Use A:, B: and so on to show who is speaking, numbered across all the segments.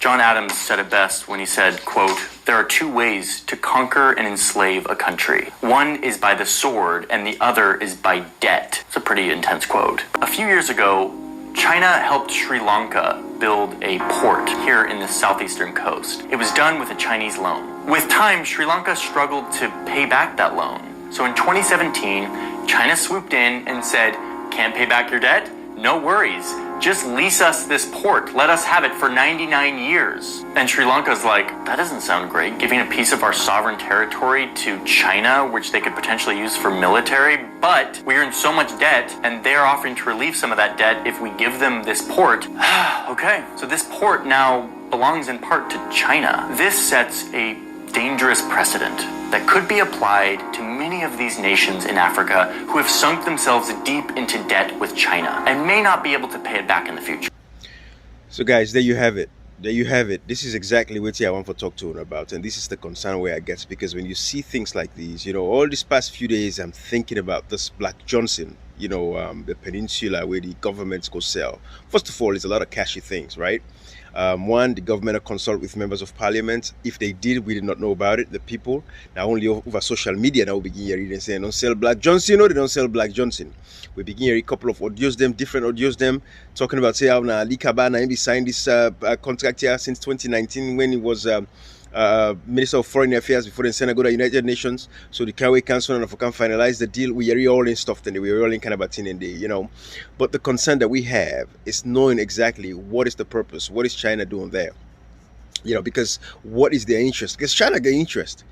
A: John Adams said it best when he said, quote, "There are two ways to conquer and enslave a country. One is by the sword and the other is by debt." It's a pretty intense quote. A few years ago, China helped Sri Lanka build a port here in the southeastern coast. It was done with a Chinese loan. With time, Sri Lanka struggled to pay back that loan. So in 2017, China swooped in and said, "Can't pay back your debt? No worries. Just lease us this port. Let us have it for 99 years. And Sri Lanka's like, that doesn't sound great. Giving a piece of our sovereign territory to China, which they could potentially use for military, but we're in so much debt and they're offering to relieve some of that debt if we give them this port. Okay, so this port now belongs in part to China. This sets a dangerous precedent that could be applied to many of these nations in Africa who have sunk themselves deep into debt with China and may not be able to pay it back in the future.
B: So guys, there you have it. There you have it. This is exactly what I want to talk to you about, and this is the concern where I get, because when you see things like these, all these past few days I'm thinking about this Black Johnson, the peninsula where the governments go sell. First of all, it's a lot of cashy things, right? One, the government will consult with members of parliament. If they did, we did not know about it. The people, now only over social media, now we begin hearing and saying, don't sell Black Johnson. No, they don't sell Black Johnson. We begin hearing a couple of different audios, talking about, say, how Ali Kabana signed this contract here since 2019 when he was Minister of Foreign Affairs before the Senate go to United Nations. So the Canway Council and if we can finalize the deal, we are all in stuff then we are all in kind of a thing in there, But the concern that we have is knowing exactly what is the purpose, what is China doing there, because what is their interest? Because China get interest.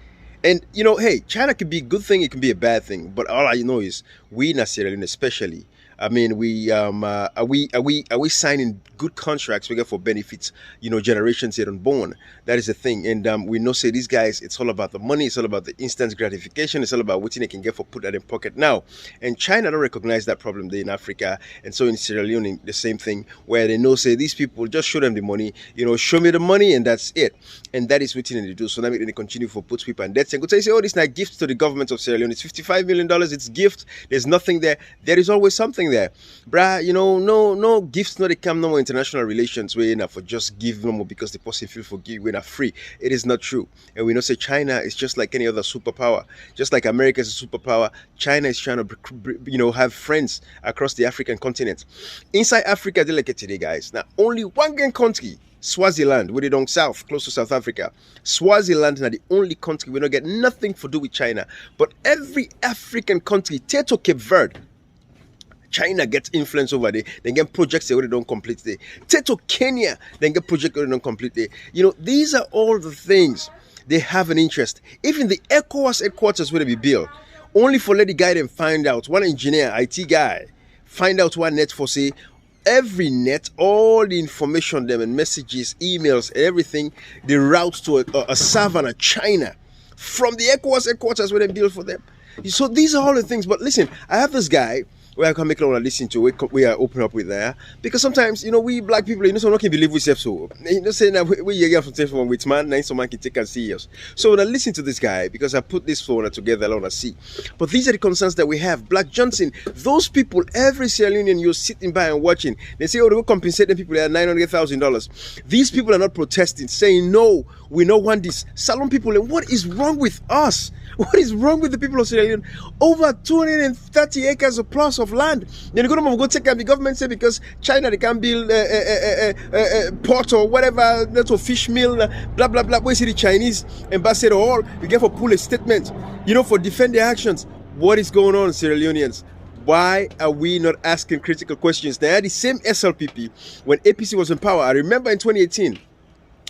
B: And hey, China can be a good thing, it can be a bad thing, but all I know is we in Sierra Leone especially, I mean, are we signing good contracts we get for benefits, generations yet unborn? That is the thing. And we know, say, these guys, it's all about the money, it's all about the instant gratification, it's all about what they can get for put that in pocket now. And China don't recognize that problem there in Africa. And so in Sierra Leone, the same thing, where they know, say, these people, just show them the money, show me the money and that's it. And that is what they do. So now they continue for put people and debts and go say, oh, this is not gift to the government of Sierra Leone. It's $55 million, it's gift. There's nothing there. There is always something there. Bruh, no gifts, no they come no more international relations where for just give no more because the person feel for give we're not free. It is not true. And we know say China is just like any other superpower. Just like America is a superpower, China is trying to have friends across the African continent. Inside Africa, they like it today, guys. Now only one country, Swaziland, where they down south, close to South Africa. Swaziland is the only country we don't get nothing to do with China. But every African country, Tato Cape Verde, China gets influence over there. They get projects they already don't complete there. Tato Kenya, then get projects already don't complete there. These are all the things they have an interest. Even the ECOWAS headquarters where they be built, only for let the guy them find out, one engineer, IT guy, find out what net for say, every net, all the information them and messages, emails, everything, they route to a server China from the ECOWAS headquarters where they build for them. So these are all the things. But listen, I have this guy where I can make a lot of listen to, we are open up with there. Because sometimes, we black people, so we can believe we say so. Saying that we hear from telephone with man, then someone can take and see us. So when I listen to this guy, because I put this phone together alone, I see. But these are the concerns that we have. Black Johnson, those people, every Sierra Leonean you're sitting by and watching, they say, oh, they will compensate the people at $900,000. These people are not protesting, saying, no, we don't want this. Salon people, and what is wrong with us? What is wrong with the people of Sierra Leone? Over 230 acres of plus of land. Then you go take and the government say because China they can build a port or whatever, that's a fish mill, blah blah blah. We see the Chinese ambassador all we get for pull a statement, for defend their actions. What is going on, Sierra Leoneans? Why are we not asking critical questions? They had the same SLPP when APC was in power. I remember in 2018.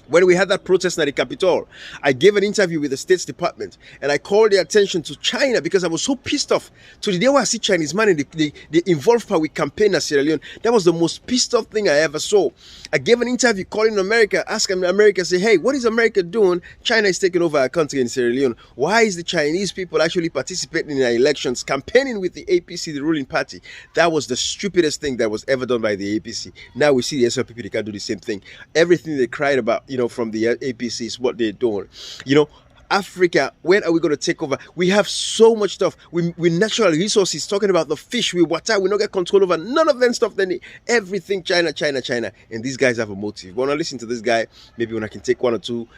B: When we had that protest at the Capitol, I gave an interview with the States Department and I called their attention to China because I was so pissed off. To the day where I see Chinese man and they involved her with campaign at Sierra Leone. That was the most pissed off thing I ever saw. I gave an interview calling America, asking America, say, hey, what is America doing? China is taking over our country in Sierra Leone. Why is the Chinese people actually participating in our elections, campaigning with the APC, the ruling party? That was the stupidest thing that was ever done by the APC. Now we see the SLPP, they can do the same thing. Everything they cried about, from the APC is what they're doing. Africa, when are we going to take over? We have so much stuff. We natural resources, talking about the fish, we water, we don't get control over none of them stuff. Then everything China. And these guys have a motive. When I listen to this guy, maybe when I can take one or two,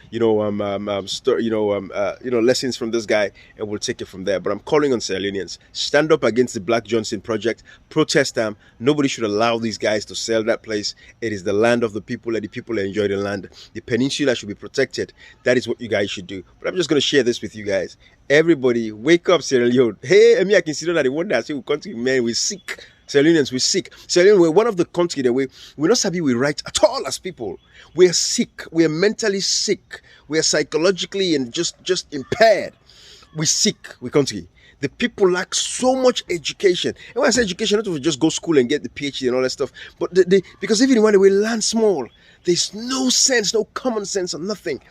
B: lessons from this guy, and we'll take it from there. But I'm calling on Sierra Leoneans, stand up against the Black Johnson project, protest them. Nobody should allow these guys to sell that place. It is the land of the people, and the people enjoy the land. The peninsula should be protected. That is what you guys should do. But I'm just going to share this with you guys. Everybody, wake up, Sierra Leone. Hey, I consider that the one that say we country, man, we're sick. Sierra Leoneans, we're sick. Sierra Leone, we're one of the countries that we're not happy we right at all as people. We're sick. We're mentally sick. We're psychologically and just impaired. We're sick. We're country. The people lack so much education. And when I say education, not to just go school and get the PhD and all that stuff, but because even when we learn small, there's no sense, no common sense or nothing.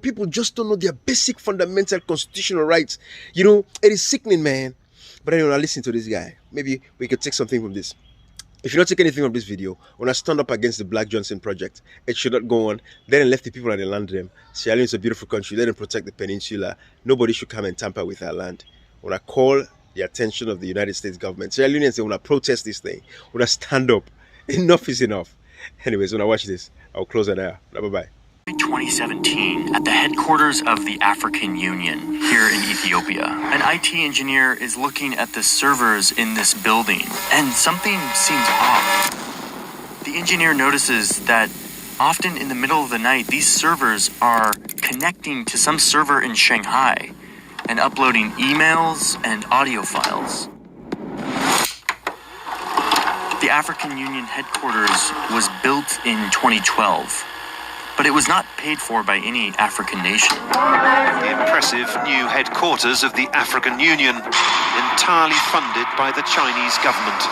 B: People just don't know their basic fundamental constitutional rights. It is sickening, man. But anyway, listen to this guy. Maybe we could take something from this. If you don't take anything from this video, when I stand up against the Black Johnson project, it should not go on. Let them left the people and the land them. Sierra Leone is a beautiful country. Let them protect the peninsula. Nobody should come and tamper with our land. When I call the attention of the United States government, Sierra Leoneans say, when I protest this thing, when I stand up, enough is enough. Anyways, when I watch this, I'll close it there. Bye-bye.
A: 2017, at the headquarters of the African Union here in Ethiopia, an IT engineer is looking at the servers in this building, and something seems off. The engineer notices that often in the middle of the night, these servers are connecting to some server in Shanghai and uploading emails and audio files. The African Union headquarters was built in 2012. But it was not paid for by any African nation.
C: The impressive new headquarters of the African Union, entirely funded by the Chinese government.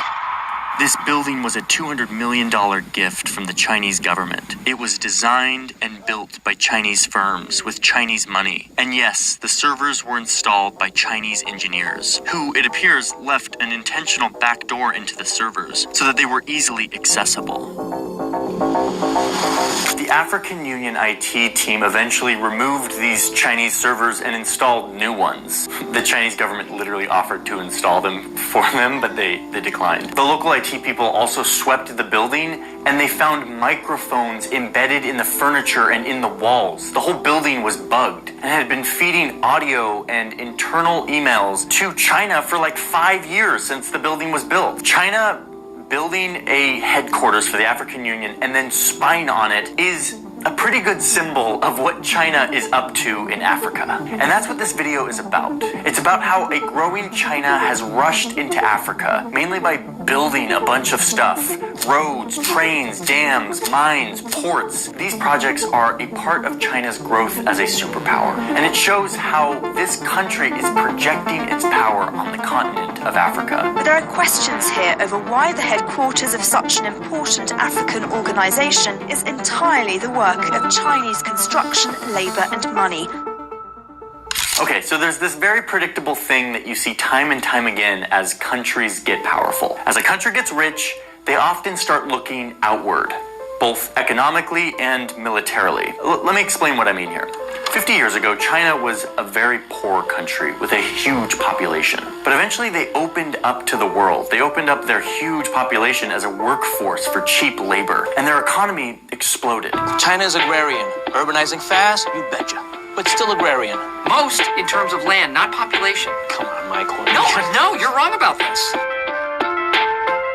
A: This building was a $200 million gift from the Chinese government. It was designed and built by Chinese firms with Chinese money. And yes, the servers were installed by Chinese engineers, who, it appears, left an intentional backdoor into the servers so that they were easily accessible. The African Union IT team eventually removed these Chinese servers and installed new ones. The Chinese government literally offered to install them for them, but they declined. The local IT people also swept the building, and they found microphones embedded in the furniture and in the walls. The whole building was bugged and had been feeding audio and internal emails to China for like 5 years since the building was built. China building a headquarters for the African Union and then spying on it is a pretty good symbol of what China is up to in Africa. And that's what this video is about. It's about how a growing China has rushed into Africa, mainly by building a bunch of stuff. Roads, trains, dams, mines, ports. These projects are a part of China's growth as a superpower. And it shows how this country is projecting its power on the continent of Africa.
D: But there are questions here over why the headquarters of such an important African organization is entirely the work of Chinese construction, labor, and money.
A: Okay, so there's this very predictable thing that you see time and time again as countries get powerful. As a country gets rich, they often start looking outward, both economically and militarily. Let me explain what I mean here. 50 years ago, China was a very poor country with a huge population. But eventually they opened up to the world. They opened up their huge population as a workforce for cheap labor, and their economy exploded.
E: China's agrarian, urbanizing fast, you betcha, but still agrarian.
F: Most in terms of land, not population.
E: Come on, Michael.
F: No, you're wrong about this.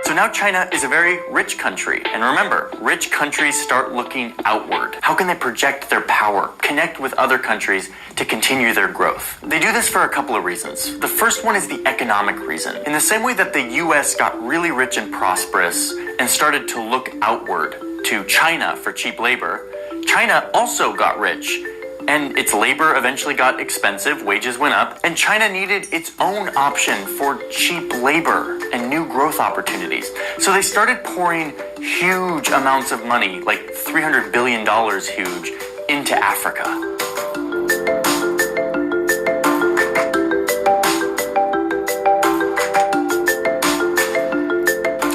A: So now China is a very rich country. And remember, rich countries start looking outward. How can they project their power, connect with other countries to continue their growth? They do this for a couple of reasons. The first one is the economic reason. In the same way that the US got really rich and prosperous and started to look outward to China for cheap labor, China also got rich. And its labor eventually got expensive, wages went up, and China needed its own option for cheap labor and new growth opportunities. So they started pouring huge amounts of money, like $300 billion huge, into Africa.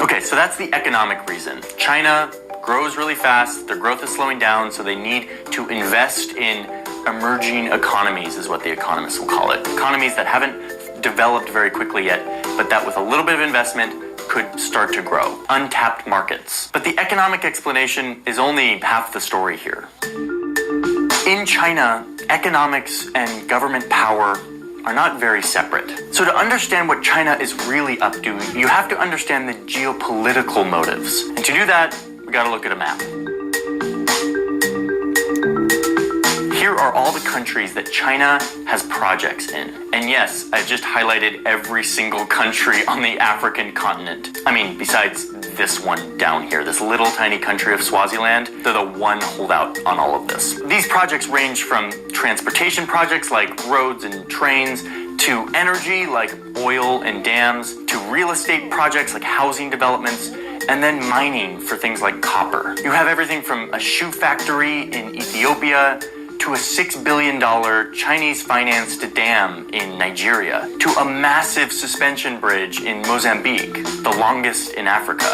A: Okay, so that's the economic reason. China grows really fast, their growth is slowing down, so they need to invest in emerging economies is what the economists will call it. Economies that haven't developed very quickly yet, but that with a little bit of investment could start to grow. Untapped markets. But the economic explanation is only half the story here. In China, economics and government power are not very separate. So to understand what China is really up to, you have to understand the geopolitical motives. And to do that, we gotta look at a map. Here are all the countries that China has projects in. And yes, I've just highlighted every single country on the African continent. I mean, besides this one down here, this little tiny country of Swaziland, they're the one holdout on all of this. These projects range from transportation projects like roads and trains, to energy like oil and dams, to real estate projects like housing developments, and then mining for things like copper. You have everything from a shoe factory in Ethiopia to a $6 billion Chinese-financed dam in Nigeria, to a massive suspension bridge in Mozambique, the longest in Africa.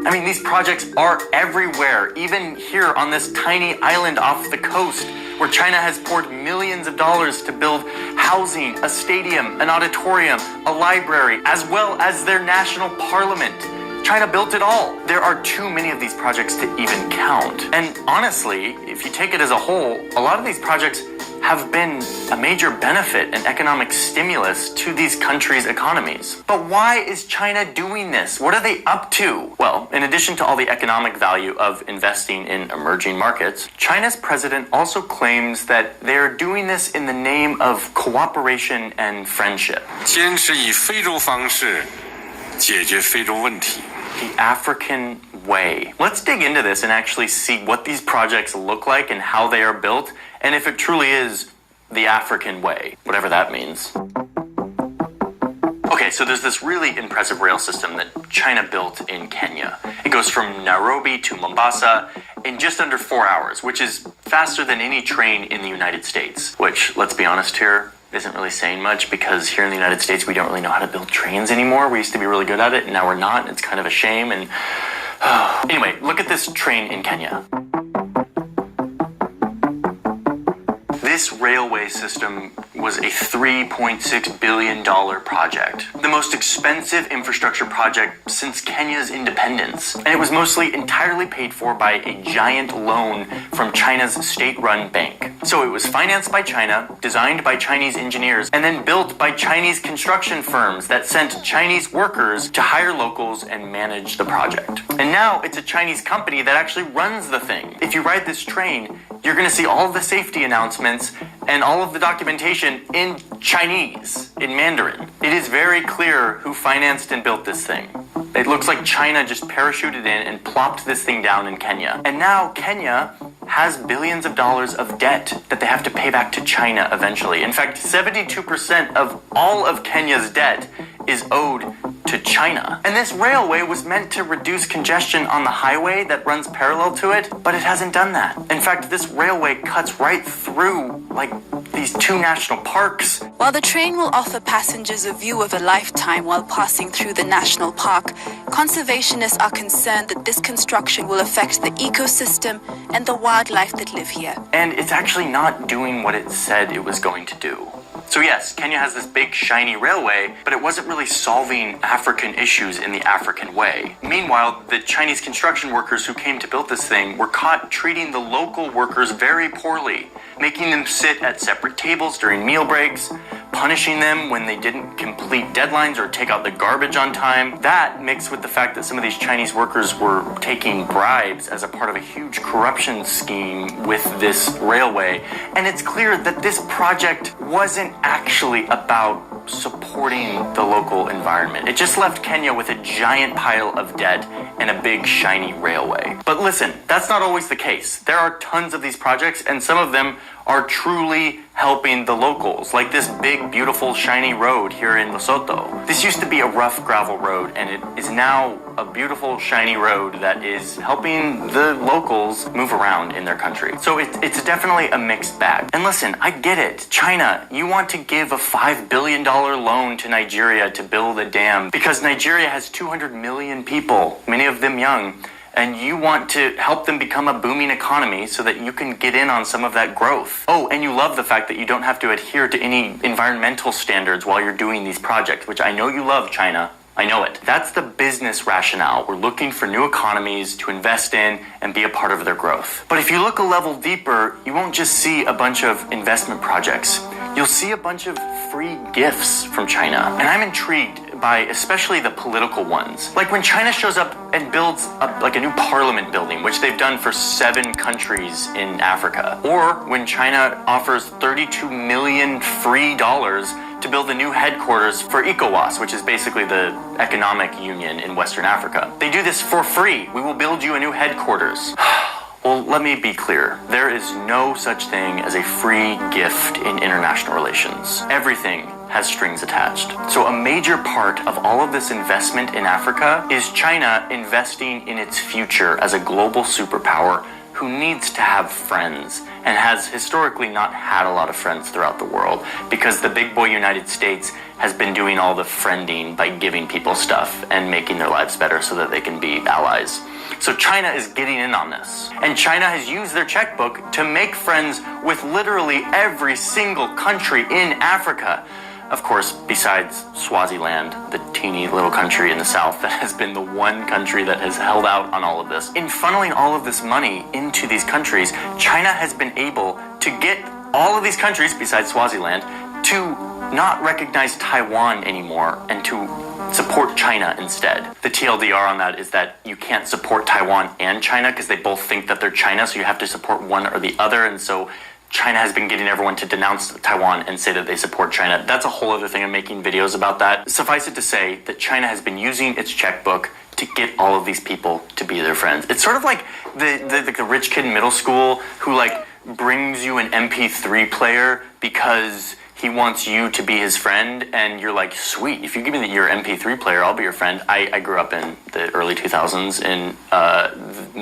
A: I mean, these projects are everywhere, even here on this tiny island off the coast, where China has poured millions of dollars to build housing, a stadium, an auditorium, a library, as well as their national parliament. China built it all. There are too many of these projects to even count. And honestly, if you take it as a whole, a lot of these projects have been a major benefit and economic stimulus to these countries' economies. But why is China doing this? What are they up to? Well, in addition to all the economic value of investing in emerging markets, China's president also claims that they're doing this in the name of cooperation and friendship.
G: 坚持以非洲方式解决非洲问题。
A: The African way. Let's dig into this and actually see what these projects look like and how they are built, and if it truly is the African way, whatever that means. Okay, so there's this really impressive rail system that China built in Kenya. It goes from Nairobi to Mombasa in just under 4 hours, which is faster than any train in the United States, which, let's be honest here, isn't really saying much, because here in the United States we don't really know how to build trains anymore. We used to be really good at it, and now we're not. It's kind of a shame. And anyway, look at this train in Kenya. This railway system was a $3.6 billion project, the most expensive infrastructure project since Kenya's independence. And it was mostly entirely paid for by a giant loan from China's state-run bank. So it was financed by China, designed by Chinese engineers, and then built by Chinese construction firms that sent Chinese workers to hire locals and manage the project. And now it's a Chinese company that actually runs the thing. If you ride this train, you're going to see all of the safety announcements and all of the documentation in Chinese, in Mandarin. It is very clear who financed and built this thing. It looks like China just parachuted in and plopped this thing down in Kenya. And now Kenya has billions of dollars of debt that they have to pay back to China eventually. In fact, 72% of all of Kenya's debt is owed to China. And this railway was meant to reduce congestion on the highway that runs parallel to it, but it hasn't done that. In fact, this railway cuts right through, like, these two national parks.
H: While the train will offer passengers a view of a lifetime while passing through the national park, conservationists are concerned that this construction will affect the ecosystem and the wildlife that live here.
A: And it's actually not doing what it said it was going to do. So yes, Kenya has this big shiny railway, but it wasn't really solving African issues in the African way. Meanwhile, the Chinese construction workers who came to build this thing were caught treating the local workers very poorly, making them sit at separate tables during meal breaks, punishing them when they didn't complete deadlines or take out the garbage on time. That, mixed with the fact that some of these Chinese workers were taking bribes as a part of a huge corruption scheme with this railway. And it's clear that this project wasn't actually about supporting the local environment. It just left Kenya with a giant pile of debt and a big shiny railway. But listen, that's not always the case. There are tons of these projects, and some of them are truly helping the locals, like this big, beautiful, shiny road here in Lesotho. This used to be a rough gravel road, and it is now a beautiful, shiny road that is helping the locals move around in their country. So it's definitely a mixed bag. And listen, I get it. China, you want to give a $5 billion loan to Nigeria to build a dam because Nigeria has 200 million people, many of them young. and you want to help them become a booming economy so that you can get in on some of that growth. Oh, and you love the fact that you don't have to adhere to any environmental standards while you're doing these projects, which I know you love, China. I know it. That's the business rationale. We're looking for new economies to invest in and be a part of their growth. But if you look a level deeper, you won't just see a bunch of investment projects. You'll see a bunch of free gifts from China. And I'm intrigued by especially the political ones. Like when China shows up and builds a new parliament building, which they've done for 7 countries in Africa. Or when China offers $32 million free dollars to build a new headquarters for ECOWAS, which is basically the economic union in Western Africa. They do this for free. We will build you a new headquarters. Well, let me be clear. There is no such thing as a free gift in international relations. Everything has strings attached. So a major part of all of this investment in Africa is China investing in its future as a global superpower who needs to have friends and has historically not had a lot of friends throughout the world because the big boy United States has been doing all the friending by giving people stuff and making their lives better so that they can be allies. So China is getting in on this. And China has used their checkbook to make friends with literally every single country in Africa. Of course, besides Swaziland, the teeny little country in the south that has been the one country that has held out on all of this. In funneling all of this money into these countries, China has been able to get all of these countries, besides Swaziland, to not recognize Taiwan anymore and to support China instead. The TLDR on that is that you can't support Taiwan and China because they both think that they're China, so you have to support one or the other, and so China has been getting everyone to denounce Taiwan and say that they support China. That's a whole other thing. I'm making videos about that. Suffice it to say that China has been using its checkbook to get all of these people to be their friends. It's sort of like the rich kid in middle school who like brings you an MP3 player because he wants you to be his friend, and you're like, sweet, if you give me your MP3 player, I'll be your friend. I grew up in the early 2000s. In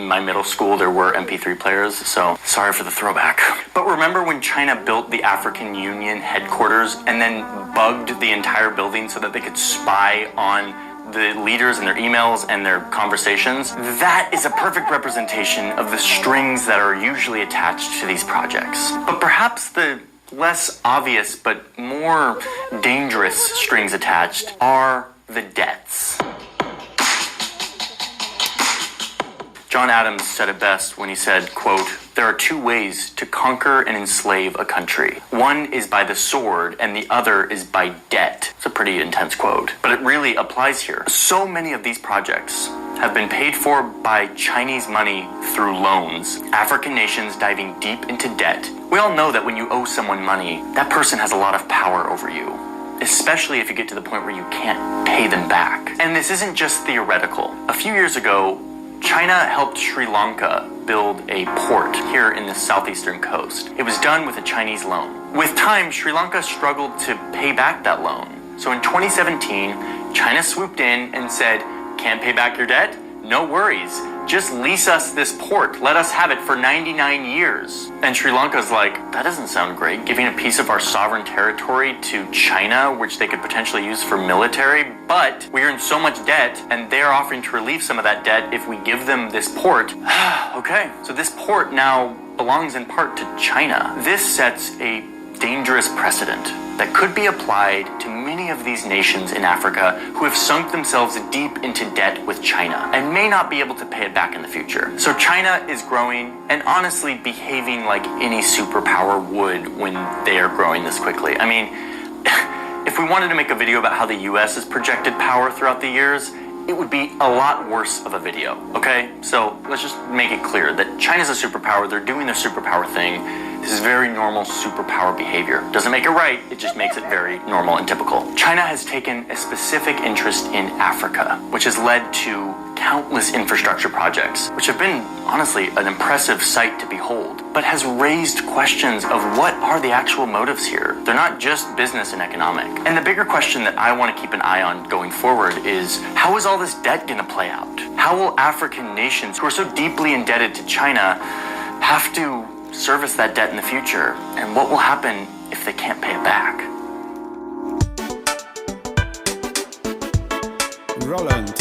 A: my middle school, there were MP3 players, so sorry for the throwback. But remember when China built the African Union headquarters and then bugged the entire building so that they could spy on the leaders and their emails and their conversations? That is a perfect representation of the strings that are usually attached to these projects. But perhaps the less obvious but more dangerous strings attached are the debts. John Adams said it best when he said, quote, "There are 2 ways to conquer and enslave a country. One is by the sword and the other is by debt." It's a pretty intense quote, but it really applies here. So many of these projects have been paid for by Chinese money through loans. African nations diving deep into debt. We all know that when you owe someone money, that person has a lot of power over you, especially if you get to the point where you can't pay them back. And this isn't just theoretical. A few years ago, China helped Sri Lanka build a port here in the southeastern coast. It was done with a Chinese loan. With time, Sri Lanka struggled to pay back that loan. So in 2017, China swooped in and said, "Can't pay back your debt? No worries. Just lease us this port. Let us have it for 99 years. And Sri Lanka's like, that doesn't sound great, giving a piece of our sovereign territory to China, which they could potentially use for military, but we're in so much debt, and they're offering to relieve some of that debt if we give them this port. Okay, so this port now belongs in part to China. This sets a dangerous precedent that could be applied to many of these nations in Africa who have sunk themselves deep into debt with China and may not be able to pay it back in the future. So China is growing and honestly behaving like any superpower would when they are growing this quickly. I mean, if we wanted to make a video about how the US has projected power throughout the years, it would be a lot worse of a video, okay? So let's just make it clear that China's a superpower, they're doing their superpower thing. This is very normal superpower behavior. Doesn't make it right, it just makes it very normal and typical. China has taken a specific interest in Africa, which has led to countless infrastructure projects, which have been, honestly, an impressive sight to behold, but has raised questions of what are the actual motives here. They're not just business and economic. And the bigger question that I want to keep an eye on going forward is, how is all this debt going to play out? How will African nations who are so deeply indebted to China have to service that debt in the future? And what will happen if they can't pay it back?
I: Roland.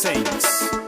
I: Saints.